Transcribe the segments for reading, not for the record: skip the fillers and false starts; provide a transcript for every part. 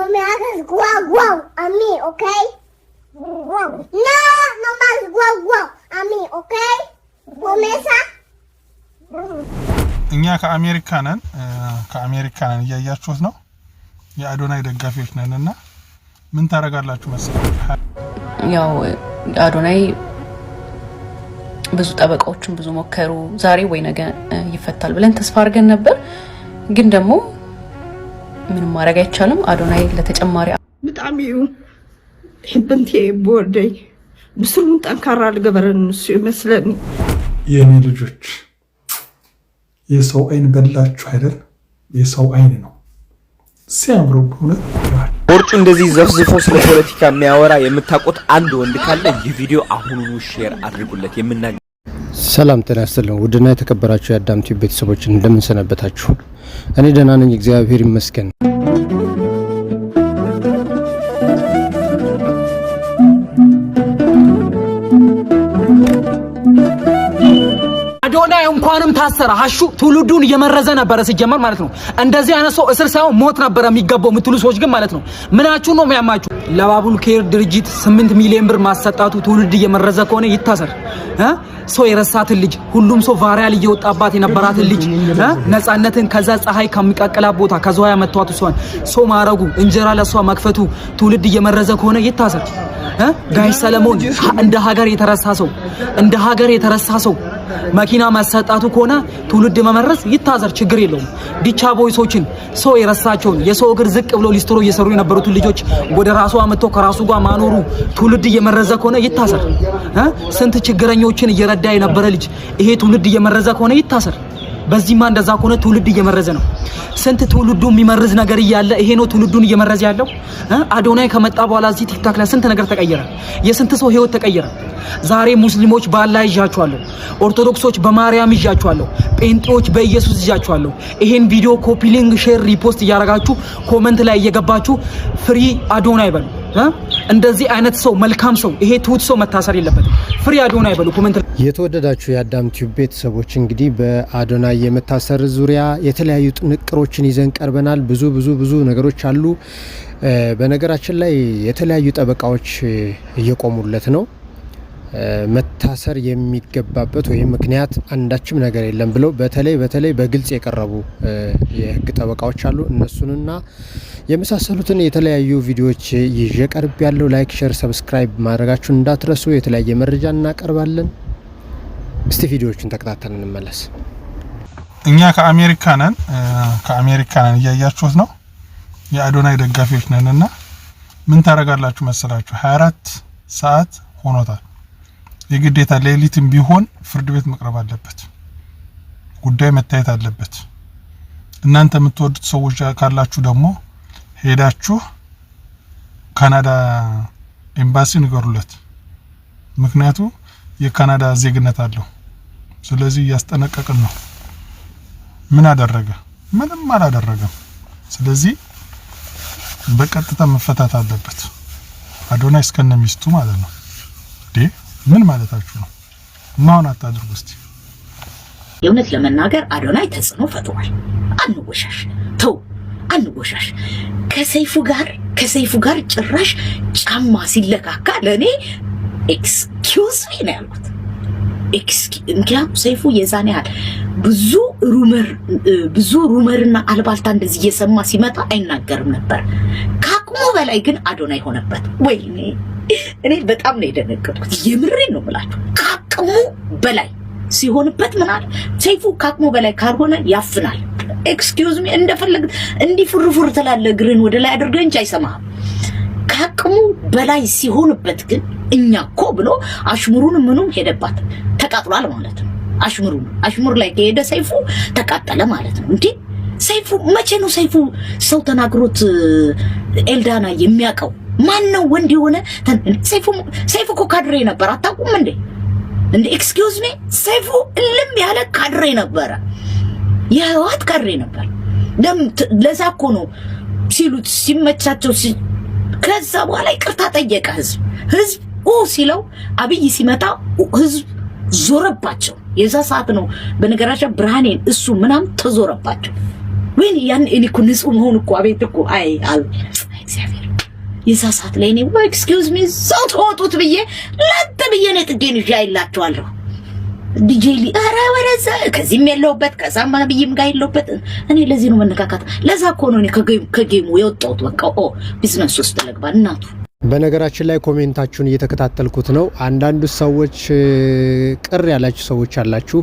me hagas guau guau a mí, ¿ok? No más guau guau a mí, ¿ok? Promesa? እኛ ከአሜሪካንን እያያችሁት ነው። የአዶናይ ደጋፊዎች ነንና ምን ታረጋላችሁ መሰላችሁ? ያው አዶናይ ብዙ ጠበቃዎችን ብዙ ሞከሩ። ዛሬ ወይ ነገ ይፈታል ብለን ተስፋ አድርገን ነበር። ግን ደግሞ ምንም ማድረግ አይቻልም። አዶናይ ለተጨማሪ በጣም ህብንቴ ቦርደይ ብስሩን ጠንካራ ልገበረን ይመስለኝ። የኔ ልጆች የሰው አይን በላችሁ አይደል? የሰው አይን ነው ሲያምሩ በእውነት። ቦርጩ እንደዚህ ዘፍዝፎ ስለ ፖለቲካ የሚያወራ የምታውቁት አንድ ወንድ ካለ ይህ ቪዲዮ አሁኑኑ ሼር አድርጉለት። ሰላም ጤና ይስጥልኝ። ውድና የተከበራችሁ የአዳም ቲቪ ቤተሰቦች እንደምን ሰነበታችሁ? እኔ ደህና ነኝ፣ እግዚአብሔር ይመስገን። አዶናይ እንኳንም ታሰረ ሀሹ ትውልዱን እየመረዘ ነበር ሲጀመር ማለት ነው። እንደዚህ አይነት ሰው እስር ሳይሆን ሞት ነበር የሚገባው የምትሉ ሰዎች ግን ማለት ነው ምናችሁ ነው የሚያማችሁ? ለባቡል ኬር ድርጅት 8 ሚሊዮን ብር ማሰጣቱ ትውልድ እየመረዘ ከሆነ ይታሰር። ሰው የረሳትን ልጅ ሁሉም ሰው ቫሪያል እየወጣባት የነበራትን ልጅ ነፃነትን ከዛ ፀሐይ ከሚቀቀላ ቦታ ከዘዋያ መጥቷቱ ሰው ማረጉ እንጀራ ለሷ መክፈቱ ትውልድ እየመረዘ ከሆነ ይታሰር። ጋሽ ሰለሞን እንደ ሀገር የተረሳ ሰው መኪና ማሰጣቱ ከሆነ ትውልድ መመረዝ ይታዘር፣ ችግር የለውም። ዲቻ ቦይሶችን ሰው የረሳቸውን የሰው እግር ዝቅ ብሎ ሊስትሮ እየሰሩ የነበሩትን ልጆች ወደ ራሱ አመጣ ከራሱ ጋር ማኖሩ ትውልድ እየመረዘ ከሆነ ይታሰር። ስንት ችግረኞችን እየረዳ የነበረ ልጅ ይሄ ትውልድ እየመረዘ ከሆነ ይታሰር። በዚህማ እንደዛ ከሆነ ትውልድ እየመረዘ ነው። ስንት ትውልዱ የሚመርዝ ነገር እያለ ይሄ ነው ትውልዱን እየመረዘ ያለው። አዶናይ ከመጣ በኋላ እዚህ ቲክታክ ላይ ስንት ነገር ተቀየረ። የስንት ሰው ህይወት ተቀየረ። ዛሬ ሙስሊሞች በአላህ ይዣቸዋለሁ፣ ኦርቶዶክሶች በማርያም ይዣቸዋለሁ፣ ጴንጤዎች በኢየሱስ ይዣቸዋለሁ። ይሄን ቪዲዮ ኮፒ ሊንክ ሼር ሪፖስት እያደረጋችሁ ኮሜንት ላይ እየገባችሁ ፍሪ አዶናይ በሉ። እንደዚህ አይነት ሰው መልካም ሰው ይሄ ትሁት ሰው መታሰር የለበትም። ፍሪ አዶናይ በሉ ኮሜንት። የተወደዳችሁ የአዳም ቲዩብ ቤተሰቦች እንግዲህ በአዶናይ የመታሰር ዙሪያ የተለያዩ ጥንቅሮችን ይዘን ቀርበናል። ብዙ ነገሮች አሉ። በነገራችን ላይ የተለያዩ ጠበቃዎች እየቆሙለት ነው። መታሰር የሚገባበት ወይም ምክንያት አንዳችም ነገር የለም ብለው በተለይ በግልጽ የቀረቡ የህግ ጠበቃዎች አሉ። እነሱንና የመሳሰሉትን የተለያዩ ቪዲዮዎች ይዤ ቀርብ ያለው። ላይክ፣ ሼር፣ ሰብስክራይብ ማድረጋችሁን እንዳትረሱ። የተለያየ መረጃ እናቀርባለን። እስቲ ቪዲዮዎቹን ተከታተልን እንመለስ። እኛ ከአሜሪካንን እያያችሁት ነው። የአዶናይ ደጋፊዎች ነንና ምን ታረጋላችሁ መሰላችሁ? 24 ሰዓት ሆኖታል። የግዴታ ሌሊትም ቢሆን ፍርድ ቤት መቅረብ አለበት፣ ጉዳይ መታየት አለበት። እናንተ የምትወዱት ሰዎች ካላችሁ ደግሞ ሄዳችሁ ካናዳ ኤምባሲ ንገሩለት። ምክንያቱም የካናዳ ዜግነት አለው። ስለዚህ ያስጠነቀቅን ነው። ምን አደረገ? ምንም አላደረገም። ስለዚህ በቀጥታ መፈታት አለበት አዶናይ እስከነሚስቱ ማለት ነው። ምን ማለታችሁ ነው? ማውን አታድርጉ እስቲ። የእውነት ለመናገር አዶናይ ተጽዕኖ ፈጥሯል። አንወሻሽ ከሰይፉ ጋር ጭራሽ ጫማ ሲለካካ ለኔ ኤክስኪውዝ ሚ ነው ያልኩት። ምክንያቱም ሰይፉ የዛኔ ያህል ብዙ ሩመርና አልባልታ እንደዚህ እየሰማ ሲመጣ አይናገርም ነበር። ከአቅሙ በላይ ግን አዶናይ ሆነበት። ወይኔ እኔ በጣም ነው የደነገጥኩት። የምሬን ነው የምላችሁ። ከአቅሙ በላይ ሲሆንበት ምን አለ ሰይፉ? ከአቅሙ በላይ ካልሆነ ያፍናል። ኤክስኪውዝ ሚ እንደፈለግ እንዲፍርፍር ተላለ እግርን ወደ ላይ አድርገህ እንጂ አይሰማህም። ከአቅሙ በላይ ሲሆንበት ግን እኛኮ ብሎ አሽሙሩን ምኑም ሄደባት ተቃጥሏል ማለት ነው። አሽሙር ላይ ከሄደ ሰይፉ ተቃጠለ ማለት ነው። እንዴ ሰይፉ መቼ ነው ሰይፉ ሰው ተናግሮት ኤልዳና የሚያቀው? ማን ነው ወንድ የሆነ? ሰይፉ እኮ ካድሬ ነበር፣ አታውቁም እንዴ? ኤክስኪውዝ ሚ ሰይፉ እልም ያለ ካድሬ ነበረ፣ የህወሓት ካድሬ ነበር። ለዛ እኮ ነው ሲሉት ሲመቻቸው ከዛ በኋላ ይቅርታ ጠየቀ ህዝብ ሲለው አብይ ሲመጣ ህዝብ ዞረባቸው። የዛ ሰዓት ነው በነገራችን ብርሃኔን እሱ ምናም ተዞረባቸው። ወይኔ ያን እኔ እኮ ንጹህ መሆን እኮ አቤት እኮ እግዚአብሔር የዛ ሰዓት ላይ እኔ ወይ ኤክስኪውዝ ሚ ሰው ተወጡት ብዬ ለጥ ብዬ ነው ጥጌን ይያይላችኋለሁ ዲጄሊ አራ ወረዛ ከዚህም ያለውበት ከዛም ማብይም ጋር ያለውበት እኔ ለዚህ ነው መነካካት ለዛ እኮ ነው እኔ ከጌሙ የወጣሁት በቃ ቢዝነስ ውስጥ ተለግባ እናቱ በነገራችን ላይ ኮሜንታችሁን እየተከታተልኩት ነው አንዳንዱ ሰዎች ቅር ያላችሁ ሰዎች አላችሁ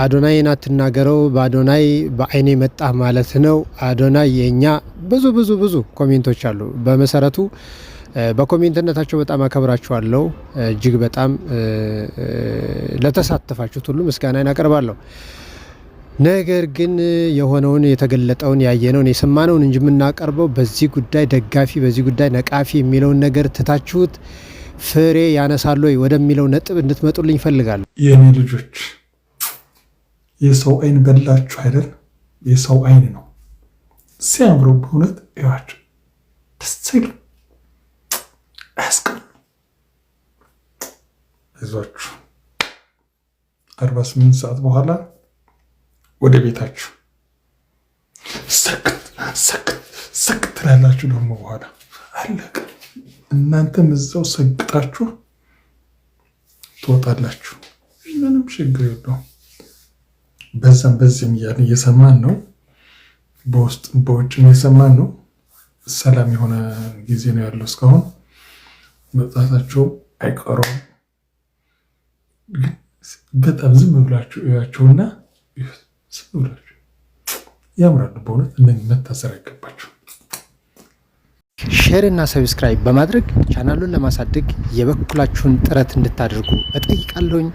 አዶናይን አትናገረው በአዶናይ በአይኔ መጣ ማለት ነው አዶናይ የኛ ብዙ ኮሜንቶች አሉ በመሰረቱ በኮሜንትነታቸው በጣም አከብራችኋለሁ እጅግ በጣም ለተሳተፋችሁት ሁሉ ምስጋናን አቀርባለሁ ነገር ግን የሆነውን የተገለጠውን ያየነውን የሰማነውን እንጂ የምናቀርበው በዚህ ጉዳይ ደጋፊ በዚህ ጉዳይ ነቃፊ የሚለውን ነገር ትታችሁት ፍሬ ያነሳሉ ወደሚለው ነጥብ እንድትመጡልኝ ፈልጋለሁ የኔ ልጆች የሰው አይን በላችሁ አይደል የሰው አይን ነው ሲያምሩ በእውነት ይዋችሁ ደስ ይላል አስቀም እዛችሁ 48 ሰዓት በኋላ ወደ ቤታችሁ ሰክት ትላላችሁ ደግሞ በኋላ አለቀ እናንተም እዛው ሰግጣችሁ ትወጣላችሁ ምንም ችግር የለውም በዚህም እየሰማን ነው በውስጥም በውጭም እየሰማን ነው ሰላም የሆነ ጊዜ ነው ያለው እስካሁን መጣታቸው አይቀሩም በጣም ዝም ብላችሁ እያቸውና ዝም ብላችሁ ያምራሉ በእውነት እነዚህ መታሰር አይገባቸው ሼር እና ሰብስክራይብ በማድረግ ቻናሉን ለማሳደግ የበኩላችሁን ጥረት እንድታደርጉ እጠይቃለሁኝ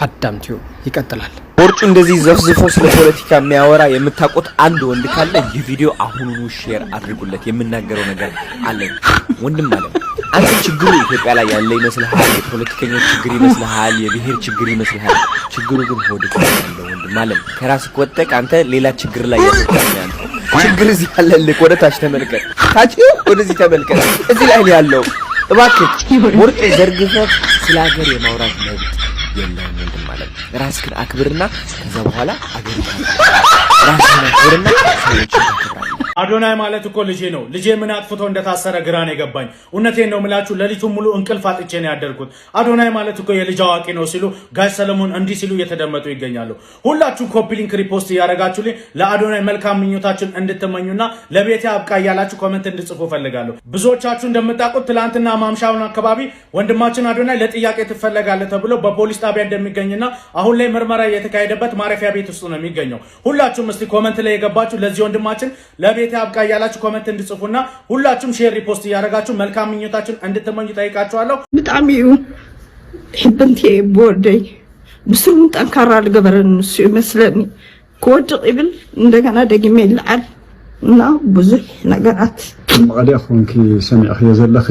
አዳምቲው ይቀጥላል ቦርጩ እንደዚህ ዘፍዝፎ ስለ ፖለቲካ የሚያወራ የምታቆት አንድ ወንድ ካለ ይህ ቪዲዮ አሁኑኑ ሼር አድርጉለት የምናገረው ነገር አለ ወንድም ማለት አንተ ችግሩ ኢትዮጵያ ላይ ያለ ይመስልሃል የፖለቲከኞች ችግር ይመስልሃል የብሔር ችግር ይመስልሃል ችግሩ ግን ሆድ ያለው ወንድም ማለት ከራስ ወጥተህ አንተ ሌላ ችግር ላይ ያለው ችግር እዚህ ያለልህ ወደ ታች ተመልከት ታች ወደዚህ ተመልከት እዚህ ላይ ያለው እባክህ ቦርጩ ዘርግፈህ ስለ ሀገር የማውራት መብት የለም ወንድም ማለት ራስህን አክብርና ከዛ በኋላ አገር ራስህን አክብርና ሰዎችን አክብር አዶናይ ማለት እኮ ልጄ ነው ልጄ ምን አጥፍቶ እንደታሰረ ግራ ነው የገባኝ እውነቴን ነው ምላችሁ ለሊቱን ሙሉ እንቅልፍ አጥቼ ነው ያደርኩት አዶናይ ማለት እኮ የልጅ አዋቂ ነው ሲሉ ጋሽ ሰለሞን እንዲህ ሲሉ እየተደመጡ ይገኛሉ ሁላችሁ ኮፒ ሊንክ ሪፖስት ያደረጋችሁልኝ ለአዶናይ መልካም ምኞታችሁን እንድትመኙና ለቤቴ አብቃ ያላችሁ ኮሜንት እንድጽፉ ፈልጋለሁ ብዙዎቻችሁ እንደምታውቁት ትላንትና ማምሻውን አካባቢ ወንድማችን አዶናይ ለጥያቄ ትፈለጋለህ ተብሎ በፖሊስ ጣቢያ እንደሚገኝና አሁን ላይ ምርመራ እየተካሄደበት ማረፊያ ቤት ውስጥ ነው የሚገኘው ሁላችሁም እስቲ ኮሜንት ላይ የገባችሁ ለዚህ ወንድማችን ለቤቴ አብቃ ያላችሁ ኮሜንት እንድጽፉና ሁላችሁም ሼር ሪፖስት ያደረጋችሁ መልካም ምኞታችሁን እንድትመኙ ጠይቃችኋለሁ በጣም ሕበንቲ ቦርደይ ብስሩን ጠንካራ ልገበረን እሱ ይመስለኒ ከወድቅ ይብል እንደገና ደግሜ ይልዓል እና ብዙሕ ነገራት መቐለ ኮንኪ ሰሚዕኺ ዘለኺ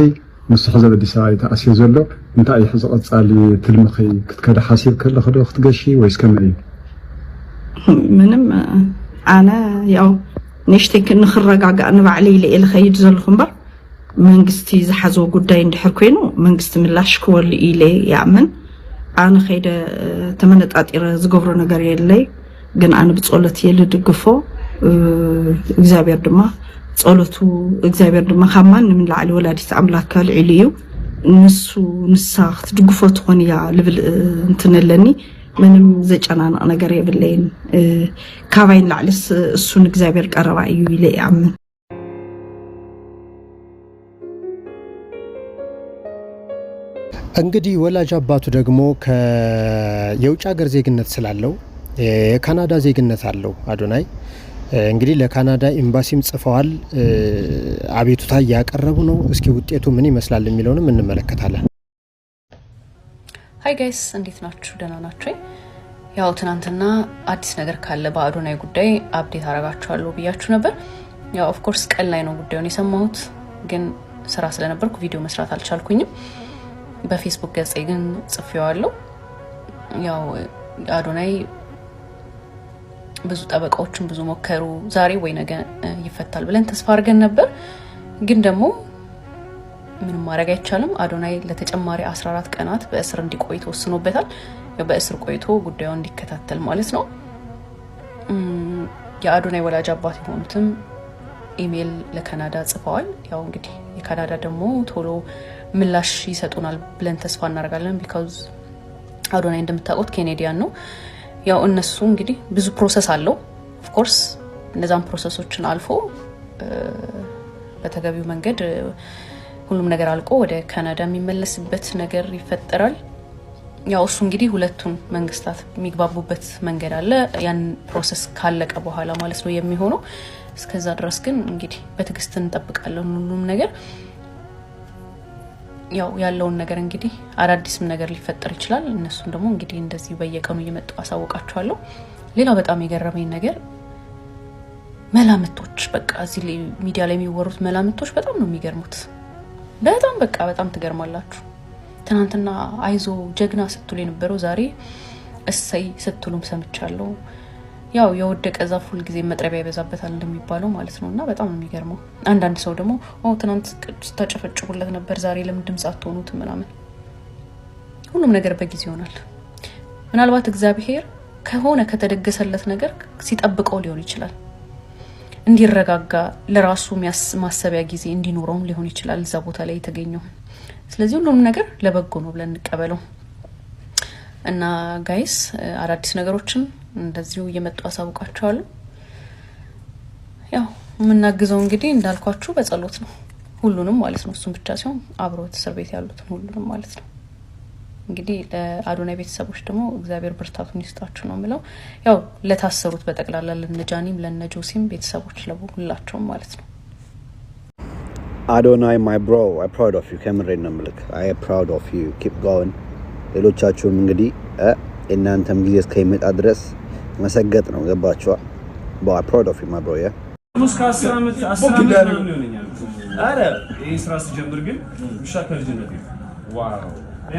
ምስ ሕዘብ አዲስ አበባ ተኣስዮ ዘሎ እንታይ እዩ ሕዚ ቀጻሊ ትልምኺ ክትከደ ሓሲብ ከለኺ ዶ ክትገሺ ወይስ ከመይ ምንም ኣነ ያው نشتك نخرجع نبعلي لي الخيد زل خنبر من قستي زحزو قدين دحر كوينو من قست من لاشكو اللي إلي يعمل أنا خيدا تمنت أطير زقفر نجاري اللي جن أنا بتصولتي اللي دقفو إجزابير دما تصولتو إجزابير دما خمان من العلي ولا تتعملها كالعليو نسو نساخت دقفو تغنيا لبل انتنلني ምንም ዘጨናና ነገር የብለኝ ካባይን ላልስ እሱን እግዚአብሔር ቀረባዩ ይለያምን እንግዲህ ወላጅ አባቱ ደግሞ የውጭ ሀገር ዜግነት ስላለው የካናዳ ዜግነት አለው አዶናይ እንግዲህ ለካናዳ ኤምባሲም ጽፈዋል አቤቱታ ያቀረቡ ነው እስኪ ውጤቱ ምን ይመስላል የሚለውንም እንመለከታለን ሃይ ጋይስ እንዴት ናችሁ ደህና ናችሁ ያው ትናንትና አዲስ ነገር ካለ በአዶናይ ጉዳይ አፕዴት አረጋችኋለሁ ብያችሁ ነበር ያው ኦፍ ኮርስ ቀን ላይ ነው ጉዳዩን የሰማሁት ግን ስራ ስለነበርኩ ቪዲዮ መስራት አልቻልኩኝም በፌስቡክ ገጼ ግን ጽፌዋለሁ ያው አዶናይ ብዙ ጠበቃዎችን ብዙ ሞከሩ ዛሬ ወይ ነገ ይፈታል ብለን ተስፋ አድርገን ነበር ግን ደግሞ ምንም ማድረግ አይቻልም አዶናይ ለተጨማሪ 14 ቀናት በእስር እንዲቆይ ተወስኖበታል በእስር ቆይቶ ጉዳዩን እንዲከታተል ማለት ነው የአዶናይ ወላጅ አባት የሆኑትም ኢሜል ለካናዳ ጽፈዋል። ያው እንግዲህ የካናዳ ደግሞ ቶሎ ምላሽ ይሰጡናል ብለን ተስፋ እናደርጋለን። ቢካዝ አዶናይ እንደምታውቁት ኬኔዲያን ነው። ያው እነሱ እንግዲህ ብዙ ፕሮሰስ አለው ኦፍ ኮርስ እነዛን ፕሮሰሶችን አልፎ በተገቢው መንገድ ሁሉም ነገር አልቆ ወደ ካናዳ የሚመለስበት ነገር ይፈጠራል። ያው እሱ እንግዲህ ሁለቱን መንግስታት የሚግባቡበት መንገድ አለ ያን ፕሮሰስ ካለቀ በኋላ ማለት ነው የሚሆነው። እስከዛ ድረስ ግን እንግዲህ በትዕግስት እንጠብቃለን ሁሉም ነገር። ያው ያለውን ነገር እንግዲህ አዳዲስም ነገር ሊፈጠር ይችላል። እነሱም ደግሞ እንግዲህ እንደዚህ በየቀኑ እየመጡ አሳውቃቸዋለሁ። ሌላው በጣም የገረመኝ ነገር መላምቶች፣ በቃ እዚህ ሚዲያ ላይ የሚወሩት መላምቶች በጣም ነው የሚገርሙት። በጣም ትገርማላችሁ። ትናንትና አይዞ ጀግና ስትሉ የነበረው ዛሬ እሰይ ስትሉም ሰምቻለሁ። ያው የወደቀ ዛፍ ሁሉ ጊዜ መጥረቢያ ይበዛበታል እንደሚባለው ማለት ነውና በጣም ነው የሚገርመው። አንዳንድ ሰው ደግሞ ትናንት ተጨፈጭቡለት ነበር ዛሬ ለምን ድምጽ አትሆኑት ምናምን። ሁሉም ነገር በጊዜ ይሆናል። ምናልባት እግዚአብሔር ከሆነ ከተደገሰለት ነገር ሲጠብቀው ሊሆን ይችላል። እንዲረጋጋ ለራሱ ማሰቢያ ጊዜ እንዲኖረው ሊሆን ይችላል እዛ ቦታ ላይ የተገኘው። ስለዚህ ሁሉም ነገር ለበጎ ነው ብለን እንቀበለው እና ጋይስ አዳዲስ ነገሮችን እንደዚሁ እየመጡ አሳውቃቸዋለሁ። ያው የምናግዘው እንግዲህ እንዳልኳችሁ በጸሎት ነው ሁሉንም ማለት ነው። እሱም ብቻ ሳይሆን አብሮት እስር ቤት ያሉትን ሁሉንም ማለት ነው። እንግዲህ ለአዶናይ ቤተሰቦች ደግሞ እግዚአብሔር ብርታቱን ይስጣችሁ ነው የምለው። ያው ለታሰሩት በጠቅላላ ለነጃኒም ለነጆሲም ቤተሰቦች ለሁላቸውም ማለት ነው። Adonai, my bro, I'm proud of you. ከምሬን ነው የምልክ። I am proud of you. Keep going. ሌሎቻችሁም እንግዲህ እናንተም ጊዜ እስከሚመጣ ድረስ መሰገጥ ነው። ገባችኋ? But I'm proud of you, my bro. Yeah. ሙስካ 10 አመት ነው ይሆነኛል። አረ ይሄ ስራ ሲጀምር ግን ውሻ ከልጅነት ነው። ዋው!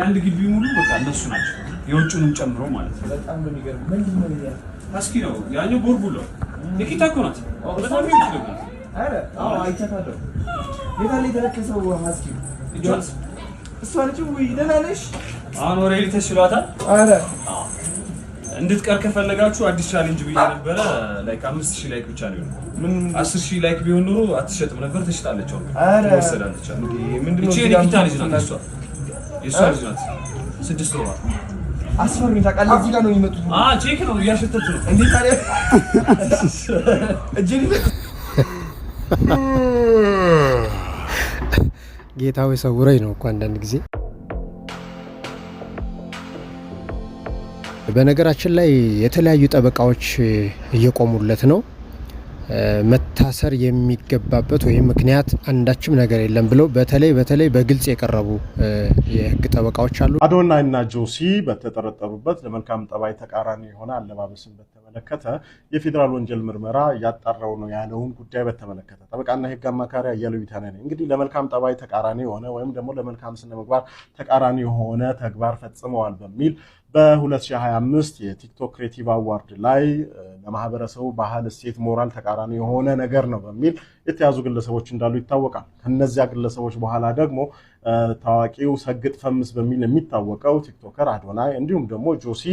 አንድ ግቢ ሙሉ በቃ እነሱ ናቸው። የውጭንም ጨምሮ ማለት ነው። በጣም በሚገርም ምንድነው ያ? አስኪ ነው ያኛው ቦርቡሎ የኪታ ኮናት በጣም ይችላል። አረ አይቻታለሁ። የታለ የተረከሰው ሀስኪ ጆንስ እሷ ልጅ ወይ ደናለሽ አሁን ወሬ ተሽሏታል። አረ እንድትቀር ከፈለጋችሁ አዲስ ቻሌንጅ ብዬ ነበረ። ላይክ 5000 ላይክ ብቻ ነው። ምን 10000 ላይክ ቢሆን ኖሮ አትሸጥም ነበር፣ ተሽጣለች። አረ ወሰዳለች። ምንድነው የኪታ ልጅ ናት እሷ። የሷ ልጅ ናት 6 ወር አስፈሪ ታውቃለህ። እዚህ ጋር ነው የሚመጡት። ቼክ ነው እያሸተቱ ነው እንዴ ታዲያ እጅግ ጌታው ሰውረኝ ነው እኮ አንዳንድ ጊዜ። በነገራችን ላይ የተለያዩ ጠበቃዎች እየቆሙለት ነው። መታሰር የሚገባበት ወይም ምክንያት አንዳችም ነገር የለም ብለው በተለይ በግልጽ የቀረቡ የህግ ጠበቃዎች አሉ። አዶናይና ጆሲ በተጠረጠሩበት ለመልካም ጠባይ ተቃራኒ የሆነ አለባበስን በተመለከተ የፌዴራል ወንጀል ምርመራ ያጣራው ነው ያለውን ጉዳይ በተመለከተ ጠበቃና የህግ አማካሪ አያሌው ቢታኔ ነው እንግዲህ ለመልካም ጠባይ ተቃራኒ የሆነ ወይም ደግሞ ለመልካም ስነ ምግባር ተቃራኒ የሆነ ተግባር ፈጽመዋል በሚል በ2025 የቲክቶክ ክሬቲቭ አዋርድ ላይ ለማህበረሰቡ ባህል፣ እሴት፣ ሞራል ተቃራኒ የሆነ ነገር ነው በሚል የተያዙ ግለሰቦች እንዳሉ ይታወቃል። ከነዚያ ግለሰቦች በኋላ ደግሞ ታዋቂው ሰግጥ ፈምስ በሚል የሚታወቀው ቲክቶከር አዶናይ እንዲሁም ደግሞ ጆሲ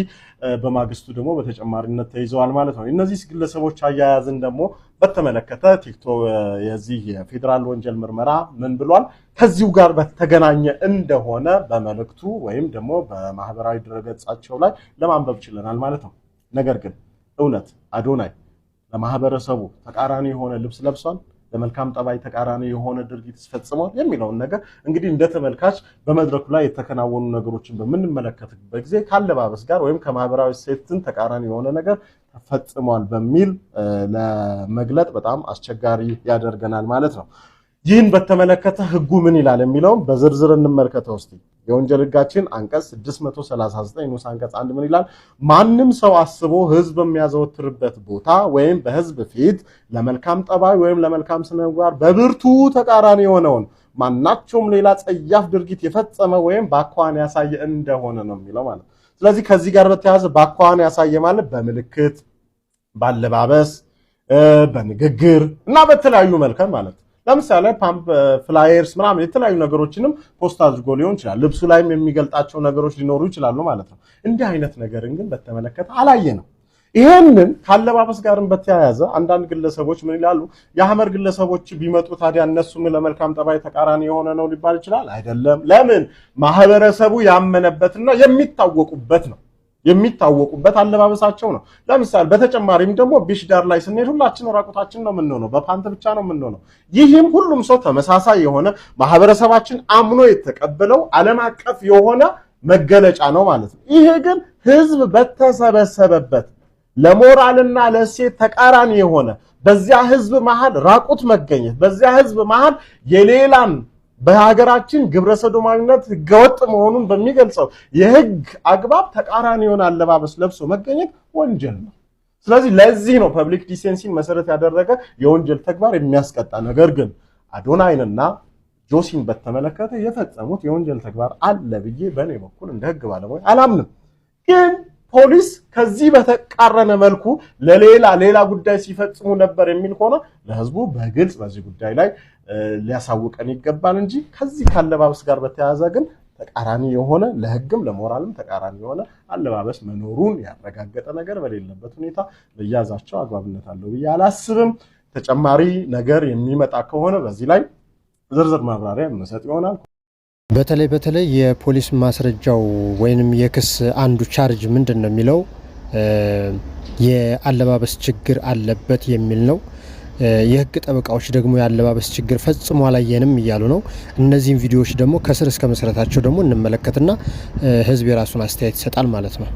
በማግስቱ ደግሞ በተጨማሪነት ተይዘዋል ማለት ነው። እነዚህ ግለሰቦች አያያዝን ደግሞ በተመለከተ ቲክቶክ የዚህ የፌዴራል ወንጀል ምርመራ ምን ብሏል? ከዚሁ ጋር በተገናኘ እንደሆነ በመልእክቱ ወይም ደግሞ በማህበራዊ ድረገጻቸው ላይ ለማንበብ ችለናል ማለት ነው። ነገር ግን እውነት አዶናይ ለማህበረሰቡ ተቃራኒ የሆነ ልብስ ለብሷል? ለመልካም ጠባይ ተቃራኒ የሆነ ድርጊት ፈጽሟል የሚለውን ነገር እንግዲህ እንደ ተመልካች በመድረኩ ላይ የተከናወኑ ነገሮችን በምንመለከትበት ጊዜ ካለባበስ ጋር ወይም ከማህበራዊ ሴትን ተቃራኒ የሆነ ነገር ተፈጽሟል በሚል ለመግለጥ በጣም አስቸጋሪ ያደርገናል ማለት ነው። ይህን በተመለከተ ህጉ ምን ይላል የሚለውን በዝርዝር እንመልከተው እስቲ። የወንጀል ህጋችን አንቀጽ 639 ንዑስ አንቀጽ 1 ምን ይላል? ማንም ሰው አስቦ ህዝብ የሚያዘወትርበት ቦታ ወይም በህዝብ ፊት ለመልካም ጠባይ ወይም ለመልካም ስነ ምግባር በብርቱ ተቃራኒ የሆነውን ማናቸውም ሌላ ጸያፍ ድርጊት የፈጸመ ወይም በአኳኋን ያሳየ እንደሆነ ነው የሚለው ማለት። ስለዚህ ከዚህ ጋር በተያያዘ በአኳኋን ያሳየ ማለት በምልክት፣ ባለባበስ፣ በንግግር እና በተለያዩ መልክ ማለት ለምሳሌ ፓምፕ ፍላየርስ ምናምን የተለያዩ ነገሮችንም ፖስት አድርጎ ሊሆን ይችላል። ልብሱ ላይም የሚገልጣቸው ነገሮች ሊኖሩ ይችላሉ ማለት ነው። እንዲህ አይነት ነገርን ግን በተመለከተ አላየንም። ይሄንን ካለባበስ ጋርም በተያያዘ አንዳንድ ግለሰቦች ምን ይላሉ? የሐመር ግለሰቦች ቢመጡ ታዲያ እነሱም ለመልካም ጠባይ ተቃራኒ የሆነ ነው ሊባል ይችላል? አይደለም። ለምን? ማህበረሰቡ ያመነበትና የሚታወቁበት ነው። የሚታወቁበት አለባበሳቸው ነው። ለምሳሌ በተጨማሪም ደግሞ ቢሽ ዳር ላይ ስንሄድ ሁላችን ራቁታችን ነው የምንሆነው፣ በፓንት ብቻ ነው የምንሆነው። ይህም ሁሉም ሰው ተመሳሳይ የሆነ ማህበረሰባችን አምኖ የተቀበለው ዓለም አቀፍ የሆነ መገለጫ ነው ማለት ነው። ይሄ ግን ህዝብ በተሰበሰበበት ለሞራልና ለሴት ተቃራኒ የሆነ በዚያ ህዝብ መሃል ራቁት መገኘት፣ በዚያ ህዝብ መሃል የሌላን በሀገራችን ግብረ ሰዶማዊነት ህገወጥ መሆኑን በሚገልጸው የህግ አግባብ ተቃራኒ የሆነ አለባበስ ለብሶ መገኘት ወንጀል ነው። ስለዚህ ለዚህ ነው ፐብሊክ ዲሴንሲን መሰረት ያደረገ የወንጀል ተግባር የሚያስቀጣ። ነገር ግን አዶናይንና ጆሲን በተመለከተ የፈጸሙት የወንጀል ተግባር አለ ብዬ በኔ በኩል እንደ ህግ ባለሙያ አላምንም። ግን ፖሊስ ከዚህ በተቃረነ መልኩ ሌላ ጉዳይ ሲፈጽሙ ነበር የሚል ሆነ ለህዝቡ በግልጽ በዚህ ጉዳይ ላይ ሊያሳውቀን ይገባል እንጂ ከዚህ ካለባበስ ጋር በተያያዘ ግን ተቃራኒ የሆነ ለህግም ለሞራልም ተቃራኒ የሆነ አለባበስ መኖሩን ያረጋገጠ ነገር በሌለበት ሁኔታ ለያዛቸው አግባብነት አለው ብዬ አላስብም። ተጨማሪ ነገር የሚመጣ ከሆነ በዚህ ላይ ዝርዝር ማብራሪያ መስጠት ይሆናል። በተለይ የፖሊስ ማስረጃው ወይንም የክስ አንዱ ቻርጅ ምንድነው የሚለው የአለባበስ ችግር አለበት የሚል ነው። የህግ ጠበቃዎች ደግሞ የአለባበስ ችግር ፈጽሞ አላየንም እያሉ ነው። እነዚህን ቪዲዮዎች ደግሞ ከስር እስከ መሰረታቸው ደግሞ እንመለከትና ህዝብ የራሱን አስተያየት ይሰጣል ማለት ነው።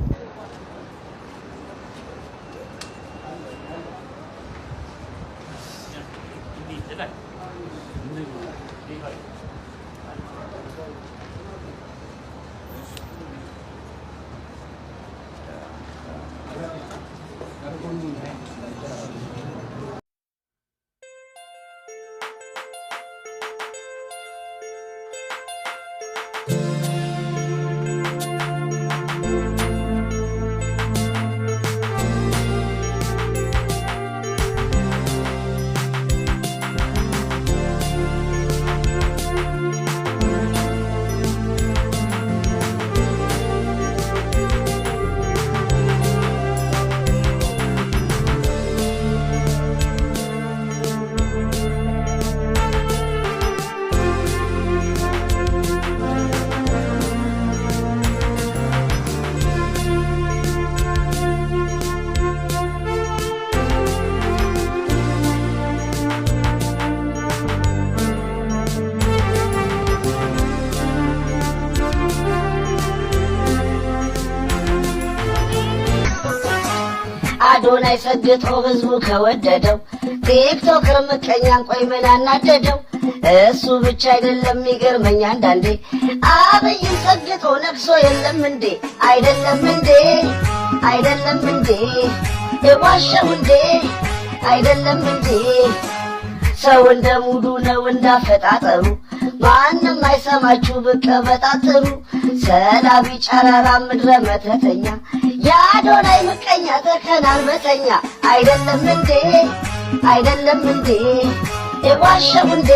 አዶናይ ሰግጦ ህዝቡ ከወደደው ቲክቶከር ምቀኛን ቆይ ምን አናደደው? እሱ ብቻ አይደለም የሚገርመኝ አንዳንዴ አብይን ሰግጦ ነግሶ የለም እንዴ? አይደለም እንዴ? አይደለም እንዴ? የዋሸው እንዴ? አይደለም እንዴ? ሰው እንደ ሙሉ ነው እንዳፈጣጠሩ ማንም አይሰማችሁ ብቀበጣጥሩ ሰላቢ ጨረራ ምድረ መተተኛ የአዶናይ ምቀኛ ተከናንበተኛ አይደለም እንዴ? አይደለም እንዴ? የዋሸው እንዴ?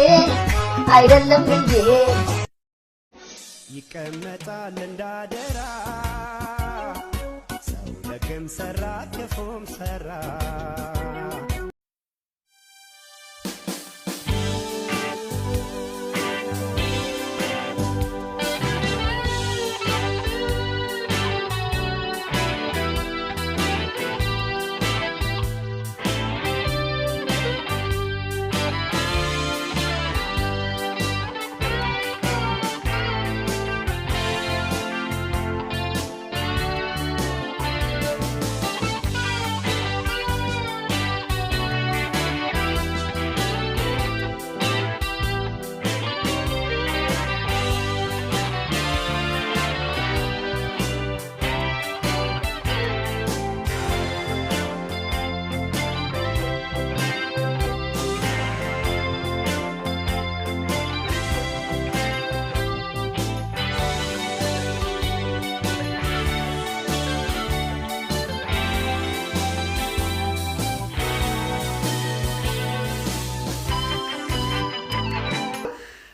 አይደለም እንዴ? ይቀመጣል እንዳደራ ሰው ደግም ሰራ ክፉም ሰራ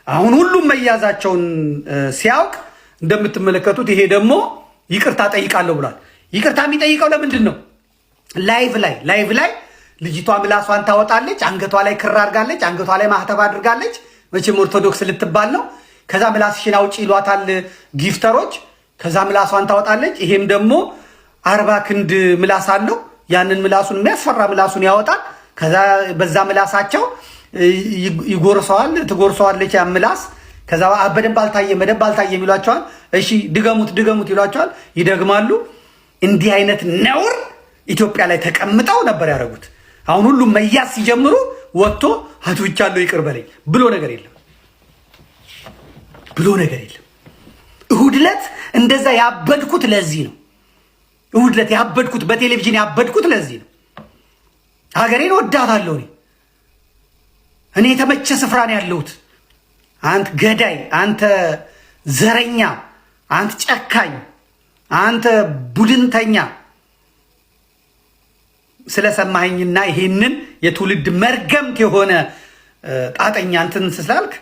አሁን ሁሉም መያዛቸውን ሲያውቅ እንደምትመለከቱት ይሄ ደግሞ ይቅርታ ጠይቃለሁ ብሏል። ይቅርታ የሚጠይቀው ለምንድን ነው? ላይቭ ላይ ልጅቷ ምላሷን ታወጣለች፣ አንገቷ ላይ ክር አድርጋለች፣ አንገቷ ላይ ማህተብ አድርጋለች። መቼም ኦርቶዶክስ ልትባል ነው። ከዛ ምላስሽን አውጪ ይሏታል ጊፍተሮች። ከዛ ምላሷን ታወጣለች። ይሄም ደግሞ 40 ክንድ ምላስ አለው። ያንን ምላሱን የሚያስፈራ ምላሱን ያወጣል። ከዛ በዛ ምላሳቸው ትጎርሰዋለች ያ ምላስ። ከዛ በደንብ አልታየም ይሏቸዋል። እሺ ድገሙት ይሏቸዋል። ይደግማሉ። እንዲህ አይነት ነውር ኢትዮጵያ ላይ ተቀምጠው ነበር ያደረጉት። አሁን ሁሉም መያዝ ሲጀምሩ ወጥቶ አትውቻለሁ ይቅር በለኝ ብሎ ነገር የለም። እሁድ ዕለት እንደዛ ያበድኩት ለዚህ ነው። እሁድ ዕለት ያበድኩት በቴሌቪዥን ያበድኩት ለዚህ ነው። ሀገሬን ወዳታለሁ እኔ የተመቸ ስፍራ ነው ያለሁት። አንተ ገዳይ፣ አንተ ዘረኛ፣ አንተ ጨካኝ፣ አንተ ቡድንተኛ ስለሰማኸኝና ይሄንን የትውልድ መርገምት የሆነ ጣጠኛ እንትን ስላልክ